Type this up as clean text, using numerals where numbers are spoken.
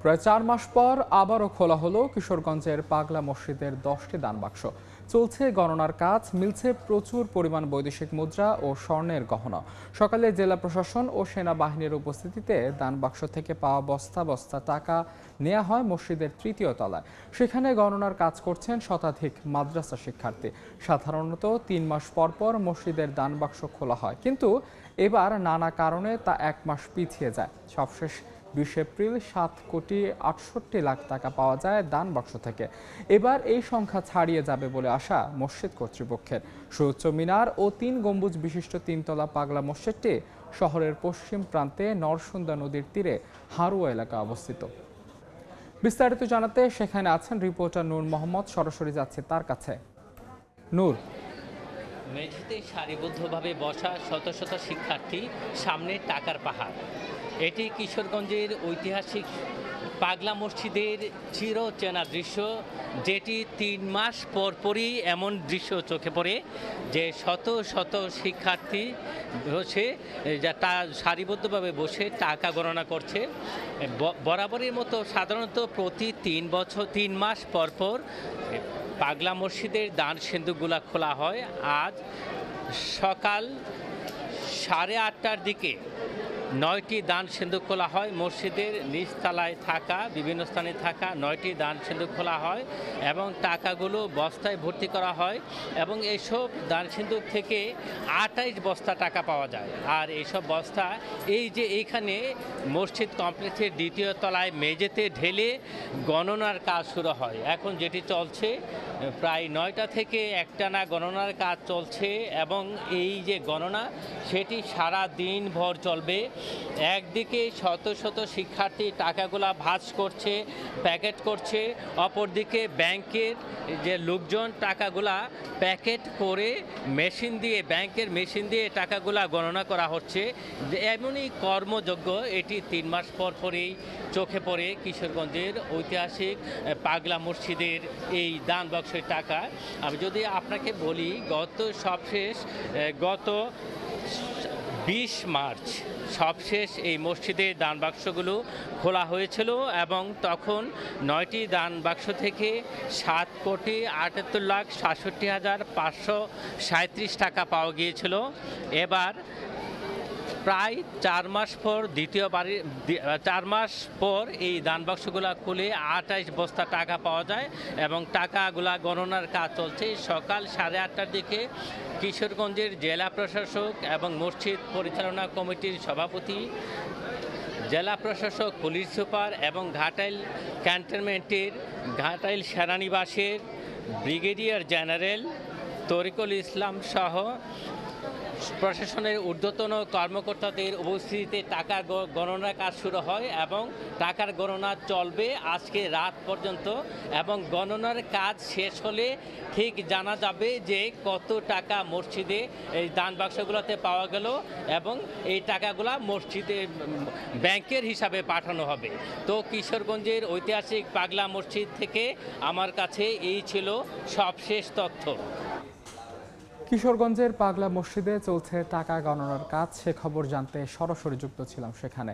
প্রায় ৪ মাস পর আবারও খোলা হলো কিশোরগঞ্জের পাগলা মসজিদের ১০টি দান বাক্স। চলছে গণনার কাজ, মিলছে প্রচুর পরিমাণ বৈদেশিক মুদ্রা ও স্বর্ণের গহনা। সকালে জেলা প্রশাসন ও সেনাবাহিনীর উপস্থিতিতে দান বাক্স থেকে পাওয়া বস্তা বস্তা টাকা নেওয়া হয় মসজিদের তৃতীয় তলায়। সেখানে গণনার কাজ করছেন শতাধিক মাদ্রাসা শিক্ষার্থী। সাধারণত ৩ মাস পর পর মসজিদের দান বাক্স খোলা হয়, কিন্তু এবার নানা কারণে তা ১ মাস পিছিয়ে যায়। সবশেষ ২০ এপ্রিল ৭,৬৮,০০,০০,০০০ টাকা পাওয়া যায় দান বাক্স থেকে। এবার এই সংখ্যা ছাড়িয়ে যাবে বলে আশা মসজিদ কর্তৃপক্ষের। সুউচ্চ মিনার ও ৩ গম্বুজ বিশিষ্ট ৩-তলা পাগলা মসজিদটি শহরের পশ্চিম প্রান্তে নরসুন্দা নদীর তীরে হারুয়া এলাকা অবস্থিত। বিস্তারিত জানাতে সেখানে আছেন রিপোর্টার নূর মোহাম্মদ। সরাসরি যাচ্ছে তার কাছে। নূর, মেঝেতে সারিবদ্ধভাবে বসা শত শত শিক্ষার্থী, সামনে টাকার পাহাড়। এটি কিশোরগঞ্জের ঐতিহাসিক পাগলা মসজিদের চিরচেনা দৃশ্য, যেটি ৩ মাস পরপরই এমন দৃশ্য চোখে পড়ে যে শত শত শিক্ষার্থী বসে সারিবদ্ধভাবে বসে টাকা গণনা করছে। বরাবরের মতো সাধারণত প্রতি ৩ মাস পর পর পাগলা মসজিদের দান সিন্ধুকগুলা খোলা হয়। আজ সকাল 8:30টার দিকে 9টি দান সিন্ধুক খোলা হয়। মসজিদের নিচতলায় থাকা বিভিন্ন স্থানে থাকা 9টি দান সিন্ধুক খোলা হয় এবং টাকাগুলো বস্তায় ভর্তি করা হয় এবং এইসব দান সিন্ধুক থেকে 28 বস্তা টাকা পাওয়া যায়। আর এইসব বস্তা এই যে এইখানে মসজিদ কমপ্লেক্সের দ্বিতীয় তলায় মেঝেতে ঢেলে গণনার কাজ শুরু হয়। এখন যেটি চলছে প্রায় 9টা থেকে একটানা গণনার কাজ চলছে এবং এই যে গণনা সেটি সারা দিন ভর চলবে। একদিকে শত শত শিক্ষার্থী টাকাগুলা ভাঁজ করছে, প্যাকেট করছে, অপরদিকে ব্যাংকের যে লোকজন টাকাগুলা প্যাকেট করে ব্যাংকের মেশিন দিয়ে টাকাগুলা গণনা করা হচ্ছে। এমনই কর্মযজ্ঞ এটি 3 মাস পর পরেই চোখে পড়ে কিশোরগঞ্জের ঐতিহাসিক পাগলা মসজিদের এই দান বাক্সের টাকা। আমি যদি আপনাকে বলি, গত 20 মার্চ সবশেষ এই মসজিদের দান বাক্সগুলো খোলা হয়েছিল এবং তখন 9টি দান বাক্স থেকে 7,78,67,537 টাকা পাওয়া গিয়েছিল। এবার প্রায় 4 মাস পর এই দান বাক্সগুলো খুলে 28 বস্তা টাকা পাওয়া যায় এবং টাকাগুলা গণনার কাজ চলছে। সকাল 8:30টার দিকে কিশোরগঞ্জের জেলা প্রশাসক এবং মসজিদ পরিচালনা কমিটির সভাপতি, জেলা প্রশাসক, পুলিশ সুপার এবং ঘাটাইল ক্যান্টনমেন্টের ঘাটাইল সেনানিবাসের ব্রিগেডিয়ার জেনারেল তরিকুল ইসলাম সহ প্রশাসনের ঊর্ধ্বতন কর্মকর্তাদের উপস্থিতিতে টাকা গণনার কাজ শুরু হয় এবং টাকার গণনা চলবে আজকে রাত পর্যন্ত এবং গণনার কাজ শেষ হলে ঠিক জানা যাবে যে কত টাকা মসজিদে এই দান বাক্সগুলোতে পাওয়া গেল এবং এই টাকাগুলা মসজিদে ব্যাংকের হিসাবে পাঠানো হবে। তো কিশোরগঞ্জের ঐতিহাসিক পাগলা মসজিদ থেকে আমার কাছে এই ছিল সবশেষ তথ্য। কিশোরগঞ্জের পাগলা মসজিদে চলছে টাকা গণনার কাজ, সে খবর জানতে সরাসরি যুক্ত ছিলাম সেখানে।